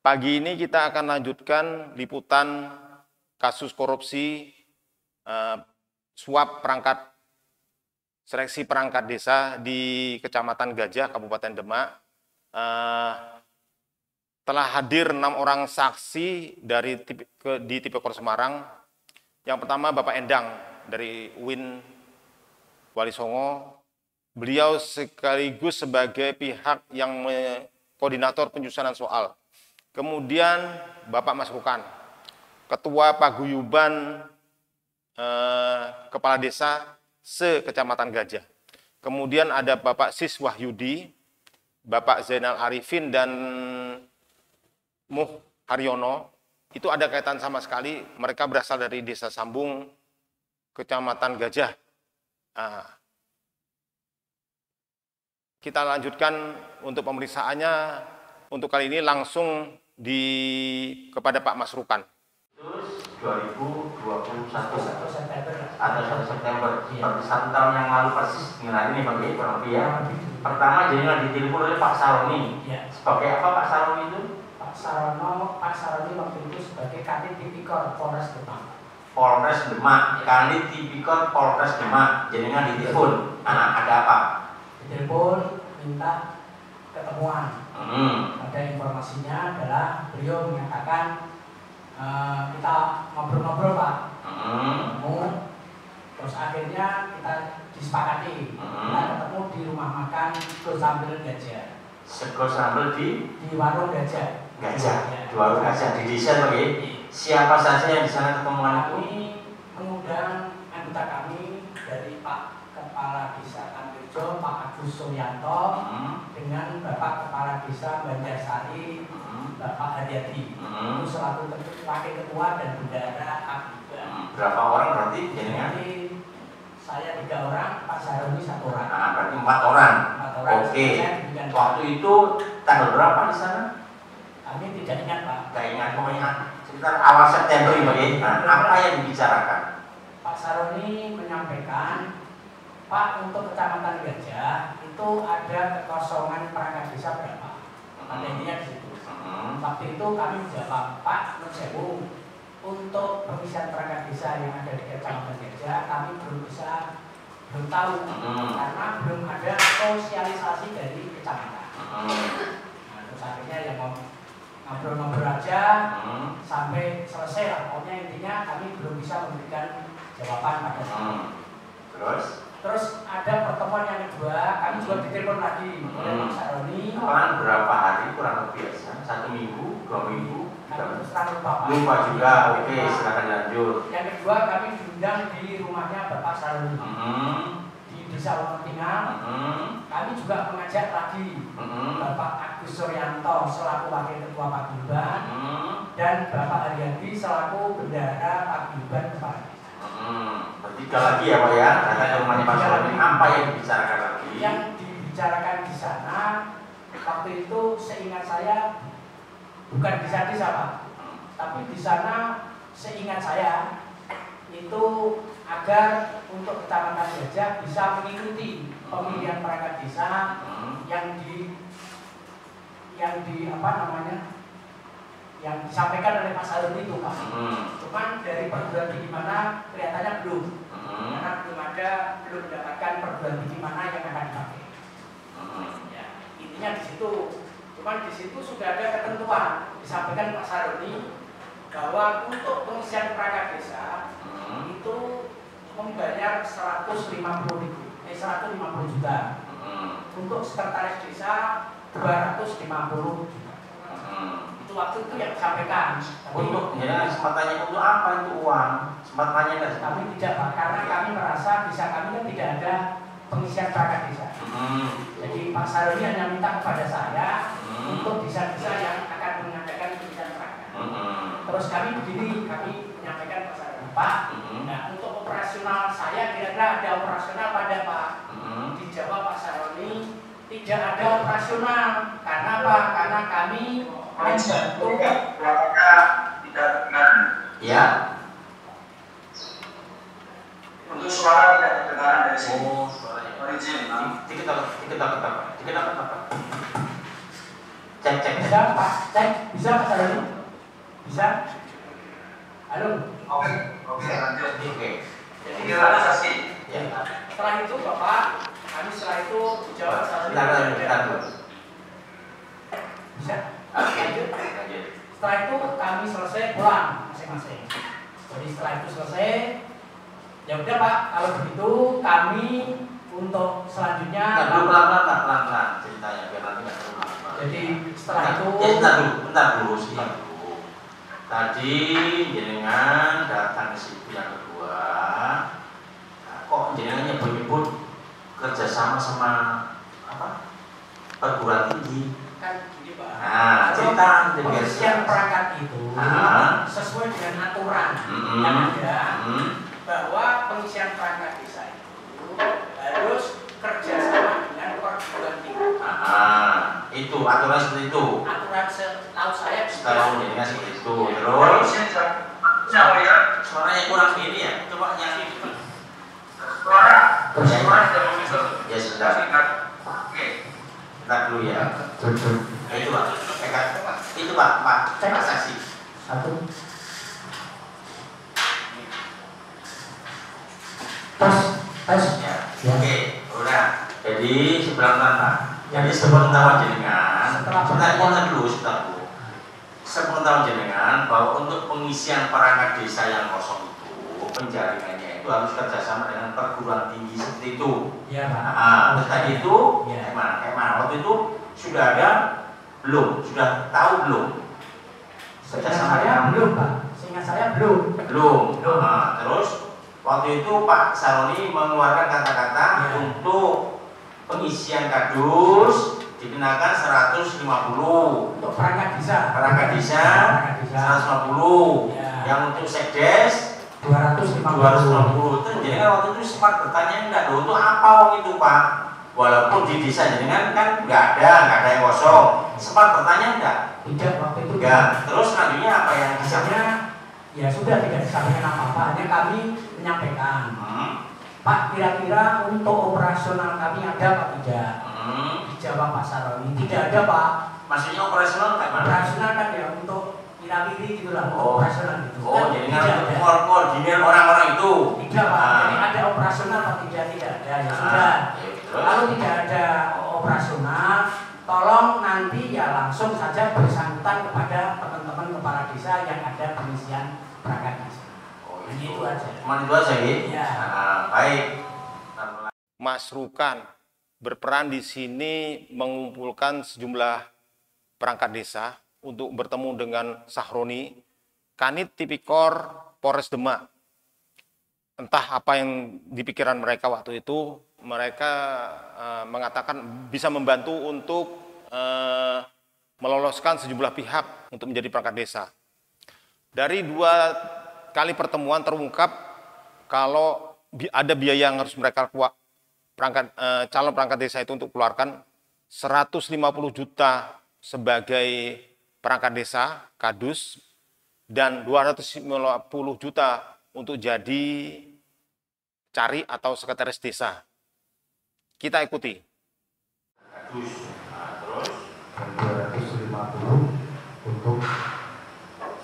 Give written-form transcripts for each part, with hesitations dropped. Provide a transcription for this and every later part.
Pagi ini kita akan lanjutkan liputan kasus korupsi suap seleksi perangkat desa di Kecamatan Gajah, Kabupaten Demak. Telah hadir 6 orang saksi di Tipikor Semarang. Yang pertama Bapak Endang dari UIN Wali Songo. Beliau sekaligus sebagai pihak yang koordinator penyusunan soal. Kemudian Bapak Mas Rukan, Ketua Paguyuban Kepala Desa se-Kecamatan Gajah. Kemudian ada Bapak Sis Wahyudi, Bapak Zainal Arifin, dan Muh Haryono. Itu ada kaitan sama sekali, mereka berasal dari Desa Sambung, Kecamatan Gajah. Kita lanjutkan untuk pemeriksaannya. Untuk kali ini langsung kepada Pak Mas Rukan. 2021 atau 1 September, seperti 1 tahun yang lalu persis dengan hari ini Pak kurang lebih ya. Pertama jadi ditelepon oleh Pak Saroni. Sebagai apa Pak Saroni itu? Pak Saroni waktu itu sebagai Kanit Tipikor Polres Demak. Polres Demak, Kanit Tipikor Polres Demak. Jenengan ditelepon. Ada apa? Ditelepon minta ketemuan. Ada informasinya adalah beliau menyatakan kita ngobrol-ngobrol Pak, terus akhirnya kita disepakati kita ketemu di rumah makan Sego Sambal Gajah. Sego Sambal di warung Gajah. Di warung Gajah di desa bagi. Siapa saja yang di sana ketemuan itu? Kami mengundang anggota kami dari Pak Kepala Desa Tandirjo, Pak Agus Suryanto, dengan Bapak Kepala Desa Banjarsari, Bapak Haryadi. Itu selaku wakil ketua dan bendahara Akhidah. Berapa orang berarti jenengan? Saya 3 orang, Pak Saroni 1 orang. Berarti 4 orang. Oke. Waktu itu tanggal berapa di sana? Kami tidak ingat Pak. Tidak ingat, pokoknya sekitar awal September ini. Apa yang dibicarakan? Pak Saroni menyampaikan, Pak, untuk Kecamatan Gajah itu ada kekosongan perangkat desa berapa? Ada intinya di situ. Waktu itu kami menjawab, Pak, menurut untuk pengisian perangkat desa yang ada di Kecamatan Gajah kami belum tahu karena belum ada sosialisasi dari kecamatan. Terus akhirnya yang ngobrol-ngobrol aja sampai selesai lah. Pokoknya intinya kami belum bisa memberikan jawaban pada Terus ada pertemuan yang kedua, kami juga ditelepon lagi oleh Pak Saroni. Berapa hari kurang lebih biasa? 1 minggu, 2 minggu? Lupa juga. Oke, silakan lanjut. Yang kedua kami diundang di rumahnya Bapak Saroni di Desa Umertingan. Kami juga mengajak lagi Bapak Agus Suryanto selaku wakil ketua Paguyuban dan Bapak Haryadi selaku bendahara Paguyuban Kepala Desa. Bertiga lagi ya Pak ya, karena ke rumahnya Pak Saroni. Apa yang dibicarakan lagi? Yang dibicarakan di sana waktu itu seingat saya bukan desa-desa Pak, tapi di sana seingat saya itu agar untuk Kecamatan Gajah bisa mengikuti pemilihan perangkat desa yang disampaikan oleh Pak Saroni itu Pak. Cuman dari perguruan tinggi mana kelihatannya belum, karena belum mendapatkan perguruan tinggi mana yang akan dipakai. Ya, intinya di situ. Cuman di situ sudah ada ketentuan disampaikan Pak Saroni bahwa untuk pengisian perangkat desa itu membayar 150 juta. Untuk sekretaris desa 250 juta. Itu waktu itu yang disampaikan. Untuk sempat tanya untuk apa itu uang? Sempat tanya nggak? Kami tidak Pak, karena kami merasa desa kami kan tidak ada pengisian perangkat desa. Jadi Pak Saroni hanya minta kepada saya untuk desa-desa yang akan mengadakan pengisian perangkat. Terus kami menyampaikan Pak Saroni, Pak, nah untuk operasional saya kira-kira ada operasional pada Pak. Dijawab Pak Saroni, tidak ada operasional. Karena apa? Karena kami membantu. Tidak dengar. Ya. Untuk suara tidak terdengar dari sini. Oh, suaranya. Origin. Dikit apa? Cek. Bisa Pak, cek. Bisa Pak Saroni? Bisa? Halo? Oke, lanjut. Oke. Jadi realisasi. Ya. Setelah itu Bapak, kami setelah itu jawab Pak Saroni. Bentar. Bisa? Oke. Lanjut. Lanjut. Setelah itu kami selesai pulang masing-masing. Jadi setelah itu selesai, ya udah Pak, kalau begitu kami untuk selanjutnya. Pelan-pelan ceritanya biar nanti nggak terulang. Jadi setelah itu. Ya, bentar dulu sih. Tadi jenengan datang ke situ yang kedua. Nah, kok jenengan nyebut kerjasama sama apa? Perguruan tinggi. Kan gini Pak. Nah, cerita pengisian perangkat itu sesuai dengan aturan yang ada bahwa pengisian perangkat desa itu harus kerjasama dengan perguruan tinggi. Itu aturan seperti itu. Aturan setahu saya. Setahu jenengan seperti itu. Terus suaranya kurang ini ya. Coba nyanyi. Ya sudah. Oke. Bentar dulu ya. Itu Pak. Itu Pak saksi. Satu. Tes. Ya. Oke, udah. Jadi sebelah mana? Jadi sepengetahuan jenengan. Sebentar dulu. Sepengetahuan jenengan bahwa untuk pengisian perangkat desa yang kosong itu penjaringannya itu harus kerjasama dengan perguruan tinggi seperti itu. Iya Pak. Terus tadi itu kayak mana? Waktu itu sudah ada belum? Sudah tahu belum? Kerjasama dengan belum Pak. Seingat saya belum. Terus waktu itu Pak Saroni mengeluarkan kata-kata untuk pengisian kadus dikenakan 150 untuk perangkat desa 150 yang untuk sekdes 250 itu jadi waktu itu sempat bertanya enggak loh untuk apa wong itu Pak, walaupun di desa jenengan kan nggak ada yang kosong, sempat bertanya enggak? Tidak, waktu itu enggak. Terus selanjutnya apa yang misalnya ya sudah tidak disampaikan apa-apa, hanya kami menyampaikan Pak, kira-kira untuk operasional kami ada apa tidak? Dijawab Pak Saroni, tidak ada Pak. Maksudnya operasional kayak mana? Operasional kan ya untuk wirawiri gitu lah, operasional gitu. Jadi kan koordinir orang-orang itu. Tidak Pak, jadi ada operasional atau tidak ada, ya sudah. Kalau tidak ada operasional, tolong nanti ya langsung saja bersangkutan kepada teman-teman kepala desa yang ada pengisian perangkat desa. Itu aja. Cuma itu aja ya. Baik. Mas Rukan berperan di sini mengumpulkan sejumlah perangkat desa untuk bertemu dengan Sahroni, Kanit Tipikor Polres Demak. Entah apa yang dipikiran mereka waktu itu, mereka mengatakan bisa membantu untuk meloloskan sejumlah pihak untuk menjadi perangkat desa. Dari 2 kali pertemuan terungkap kalau ada biaya yang harus mereka calon perangkat desa itu untuk keluarkan 150 juta sebagai perangkat desa, kadus, dan 250 juta untuk jadi cari atau sekretaris desa. Kita ikuti. Kadus, terus 250 untuk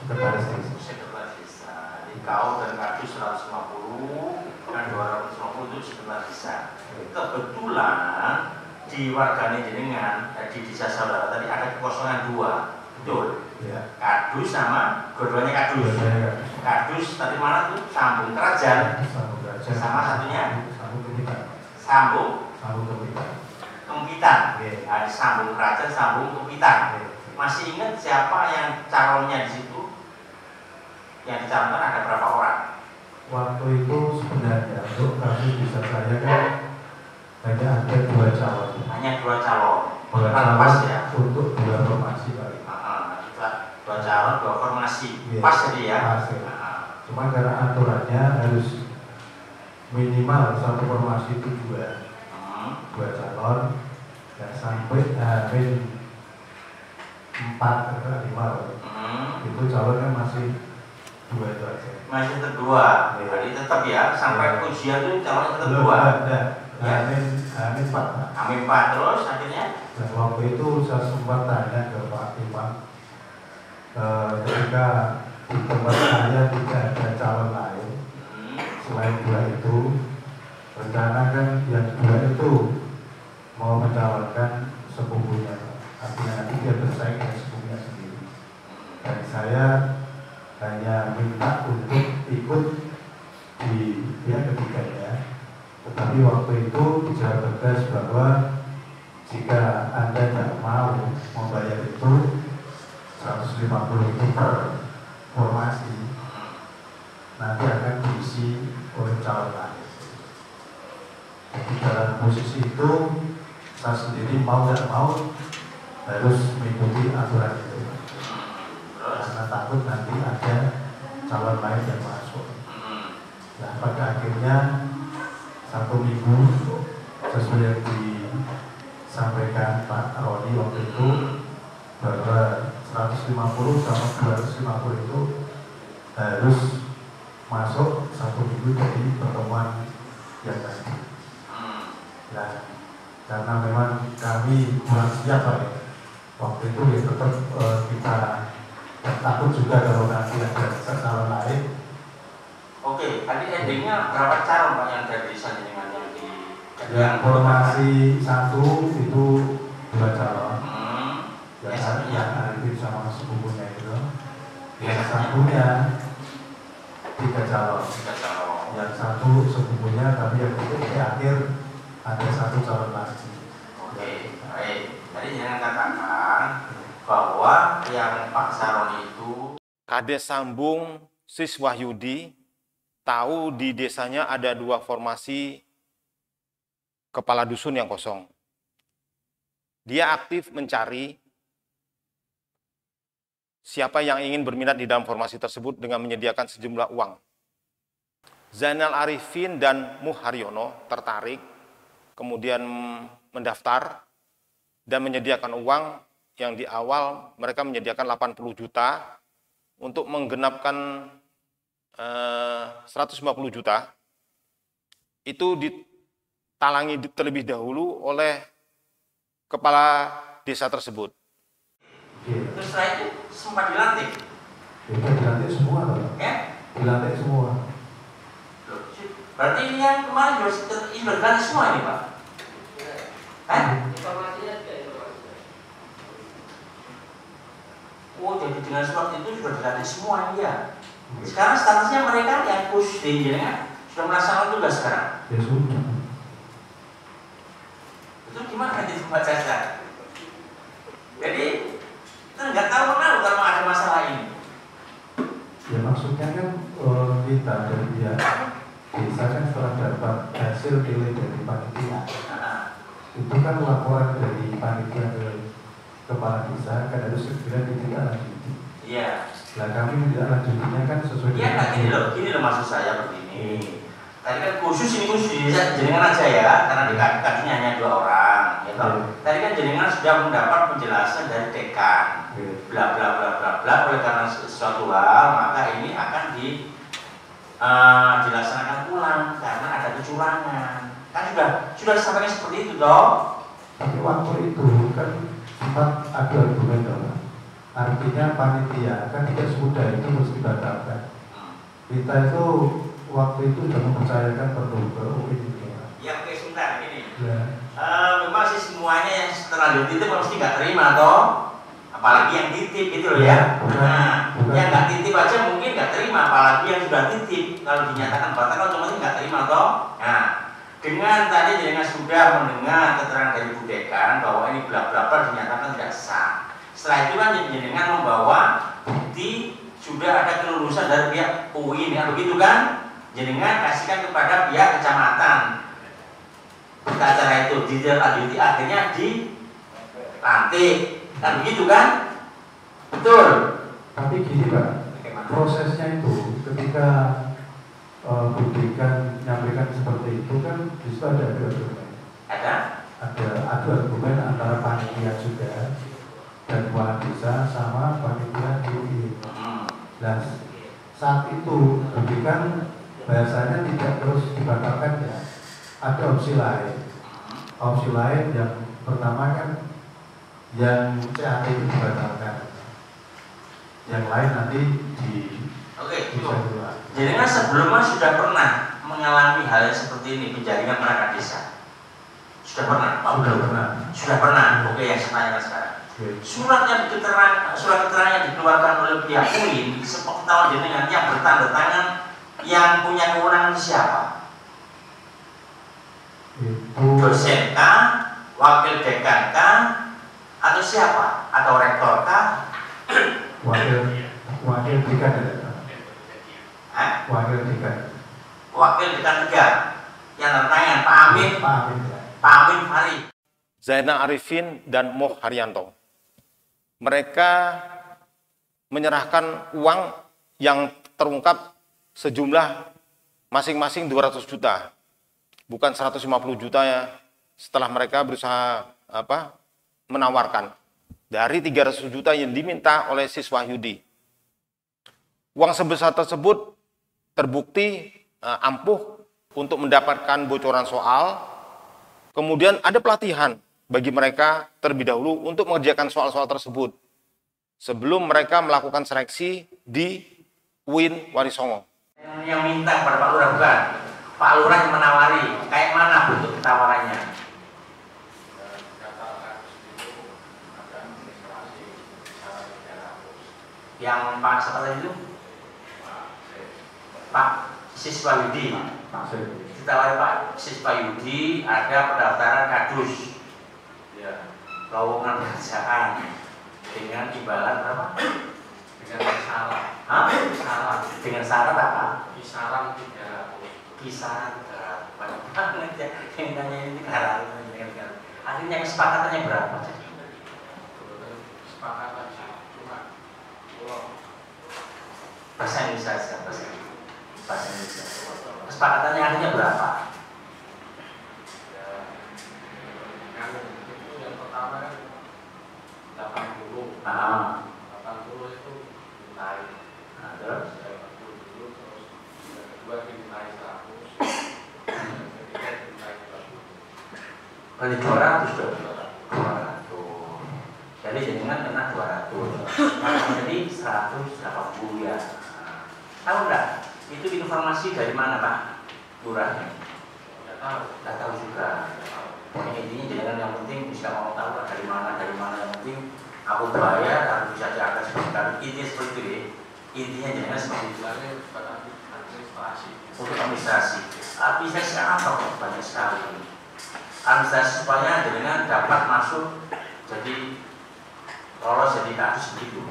sekretaris desa. Kau dan kadus 150 dan 250 untuk sekretaris desa. Kebetulan di warganya jenengan di desa saudara tadi ada kekosongan 2, betul? Ya. Kadus sama dua-duanya kadus. Kadus tadi mana tuh? Sambung Kerajaan. Sama satunya? Sambung Kempitan. Sambung Kerajaan, sambung Kempitan. Masih ingat siapa yang calonnya di situ? Yang dicalonkan ada berapa orang? Waktu itu sebenarnya untuk kami bisa saya kan hanya ada 2 calon. Hanya 2 calon. Pas ya? Untuk 2 formasi kali. 2 calon, 2 formasi. Ya, pas jadi ya? Pas ya. Cuma karena aturannya harus minimal 1 formasi itu 2 calon. Dan sampai H-4 atau 5 itu calonnya masih 2 itu aja. Masih kedua, jadi tetap ya sampai ujian itu calonnya tetap 2. Ya. Amin Pak. Amin Pak, terus akhirnya? Dan waktu itu saya sempat tanya ke Pak Imam, ketika di tempat saya tidak ada calon lain selain dua itu, rencana kan yang dua itu mau mencalonkan sepupunya, artinya nanti dia bersaing dengan sepupunya sendiri. Dan saya hanya minta untuk ikut di pihak ketiganya, tetapi waktu itu bicara tegas bahwa jika Anda tidak mau membayar itu 150 itu per formasi, nanti akan diisi oleh calon lain. Jadi dalam posisi itu saya sendiri mau tidak mau harus mengikuti aturan itu, karena takut nanti ada calon lain yang masuk. Nah, pada akhirnya 1 minggu sesuai yang disampaikan Pak Roni waktu itu bahwa 150 sama 250 itu harus masuk 1 minggu dari pertemuan yang tadi. Nah, karena memang kami kurang siap Pak, waktu itu ya tetap kita takut juga kalau nanti ada calon lain. Oke, tadi endingnya berapa calon Pak yang dari dengan yang di yang formasi 1 itu 2 calon, yang Arifin sama sepupunya itu. Yang satunya 3 calon. Yang 1 sepupunya, tapi yang itu di akhir ada 1 calon lagi. Oke, baik. Tadi jangan katakan bahwa yang Pak Saroni itu Kades Sambung Sis Wahyudi tahu di desanya ada 2 formasi kepala dusun yang kosong. Dia aktif mencari siapa yang ingin berminat di dalam formasi tersebut dengan menyediakan sejumlah uang. Zainal Arifin dan Muharyono tertarik, kemudian mendaftar dan menyediakan uang yang di awal mereka menyediakan 80 juta untuk menggenapkan 150 juta. Itu ditalangi terlebih dahulu oleh kepala desa tersebut. Terus setelah itu sempat dilantik? Itu dilantik semua Pak. Ya? Dilantik semua. Berarti ini yang kemarin sudah dilantik semua ini Pak? Hah? Oh, jadi dengan surat itu sudah dilantik semua ya. Sekarang statusnya mereka yang khusus di Jenengan sudah melaksanakan tugas sekarang. Ya sudah. Itu gimana itu Pak Caca? Jadi kita nggak tahu kalau ada masalah ini. Ya maksudnya kan kita dari pihak desa kan setelah dapat hasil nilai dari panitia, itu kan laporan dari panitia ke kepala desa kan harus segera ditindaklanjuti. Iya. Nah kami menindaklanjutinya kan sesuai. Iya, nah gini loh maksud saya begini. Tadi kan khusus di desa Jenengan aja ya, karena di kakinya hanya 2 orang. Ya, tadi kan Jenengan sudah mendapat penjelasan dari dekan, bla bla bla bla bla. Oleh karena sesuatu hal, maka ini akan dilaksanakan ulang karena ada kecurangan. Kan sudah disampaikan seperti itu toh. Tapi waktu itu kan sempat ada argumen dong. Artinya panitia kan tidak semudah itu mesti dibatalkan. Kita itu waktu itu sudah mempercayakan penuh ke UIN. Ya oke, sebentar ini. Ya. Memang sih semuanya yang setelah titip mesti nggak terima toh, apalagi yang titip gitu loh ya. Yang nggak titip aja mungkin nggak terima, apalagi yang sudah titip kalau dinyatakan batal otomatis nggak terima toh. Nah, dengan tadi Jenengan sudah mendengar keterangan dari Bu Dekan bahwa ini bla bla bla dinyatakan tidak sah. Setelah itu kan Jenengan membawa bukti sudah ada kelulusan dari pihak UIN ya begitu kan? Jenengan kasihkan kepada pihak kecamatan. Pada acara itu ditindaklanjuti akhirnya dilantik kan begitu kan? Betul. Tapi gini Pak, prosesnya itu ketika publikan menyampaikan seperti itu kan disitu ada argumen. Ada argumen antara panitia juga dan kepala desa sama panitia UIN. Dan saat itu publikan bahasanya tidak terus dibatalkan ya. ada opsi lain. Opsi lain yang pertama kan yang CAT itu dibatalkan. Yang lain nanti Oke, bisa diulang. jadi kan sebelumnya sudah pernah mengalami hal yang seperti ini, penjaringan perangkat desa. Sudah pernah, Pak? Sudah pernah. Sudah pernah. Oke, yang saya tanyakan sekarang. Oke. Surat keterangan yang dikeluarkan oleh pihak UIN sepengetahuan jenengan yang bertanda tangan yang punya kewenangan siapa? Itu Dosen K, wakil dekan K, atau siapa? Atau rektor K? wakil dekan ya. Hah? Wakil dekan. Wakil dekan 3 yang tanda tangan Pak Amin, Pak Amin ya. Pak Amin Fari. Zainal Arifin dan Moh Haryanto. Mereka menyerahkan uang yang terungkap sejumlah masing-masing 200 juta. Bukan 150 juta ya, setelah mereka berusaha menawarkan. Dari 300 juta yang diminta oleh siswa Yudi. Uang sebesar tersebut terbukti ampuh untuk mendapatkan bocoran soal. Kemudian ada pelatihan bagi mereka terlebih dahulu untuk mengerjakan soal-soal tersebut sebelum mereka melakukan seleksi di UIN Warisongo. Yang minta kepada Pak Lurah bukan? Pak Lurah yang menawari. Kayak mana bentuk tawarannya? Yang Pak siapa tadi itu? Pak Siswa Yudi. Ditawari Pak Siswa Yudi, ada pendaftaran kadus lowongan pekerjaan dengan imbalan berapa? Dengan syarat. Hah? Dengan syarat apa? Kisaran 300. Kisaran banyak banget ya. Yang nanya ini dengan akhirnya kesepakatannya berapa? Kesepakatan cuma Bahasa Indonesia saja, bahasa Indonesia. Kesepakatannya akhirnya berapa? itu yang pertama kan 80. Ah, 80 itu dinaik. nah, terus? 80 dulu, terus yang kedua dinaik 100. Yang ketiga dinaik 100. Kali 200 dong. 200. Jadi jenengan kena 200. Jadi 180 ya. Tahu enggak? Itu informasi dari mana, Pak? Lurahnya? Nggak tahu. Nggak tahu juga. Pokoknya intinya jangan yang penting bisa mau tahu lah dari mana yang penting aku bayar aku bisa diangkat seperti kali. Intinya seperti itu ya. Intinya jangan seperti itu. Bilangnya bukan administrasi. Untuk administrasi. Administrasi apa kok banyak sekali. Administrasi supaya dengan dapat masuk jadi lolos jadi kadus begitu.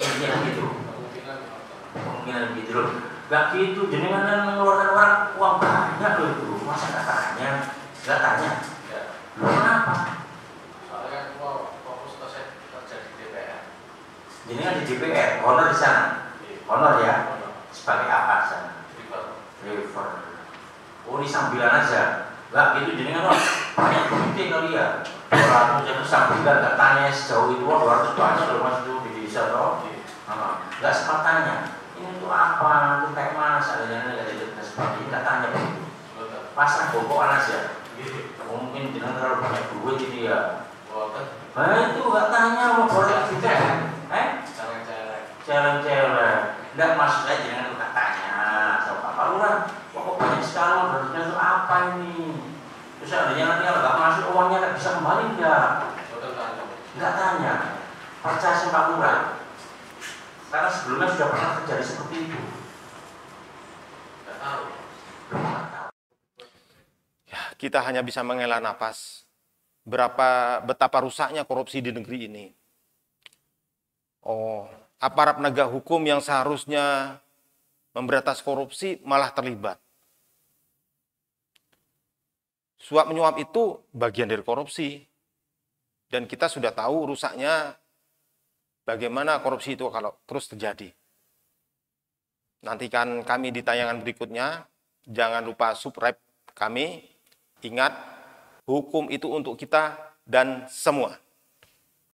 Intinya begitu. Kemungkinan begitu loh. Gak gitu, jenengan mengeluarkan uang banyak loh itu. Masa gak tanya? Gak tanya. Ya. Kenapa? Soalnya kan gua fokus kerja di DPR. Jenengan di DPR, honor di sana. Honor ya. Sebagai apa di sana? River. Oh ini sambilan aja. Gak gitu jenengan loh. Banyak duitnya kali ya. 200 itu sambilan gak tanya sejauh itu. 200 banyak loh mas itu di desa toh. Gak sempat tanya. Ini tuh apa? Itu kayak mana? Seadanya gak ada seperti ini. Gak tanya begitu. Pasrah bokokan aja. Mungkin dengan terlalu banyak duit ini ya. Nah itu gak tanya mau boleh juga. Celeng-celeng. Enggak maksud aja dengan gak tanya. Sama Pak Lurah, kok banyak sekali berarti itu apa ini? Terus adanya nanti kalau gak masuk uangnya gak bisa kembali enggak? Enggak tanya. Percaya sama Pak Lurah. Karena sebelumnya sudah pernah terjadi seperti itu. Enggak tahu. Kita hanya bisa menghela nafas betapa rusaknya korupsi di negeri ini. Aparat penegak hukum yang seharusnya memberantas korupsi malah terlibat. Suap menyuap itu bagian dari korupsi. Dan kita sudah tahu rusaknya bagaimana korupsi itu kalau terus terjadi. Nantikan kami di tayangan berikutnya. Jangan lupa subscribe kami. Ingat, hukum itu untuk kita dan semua.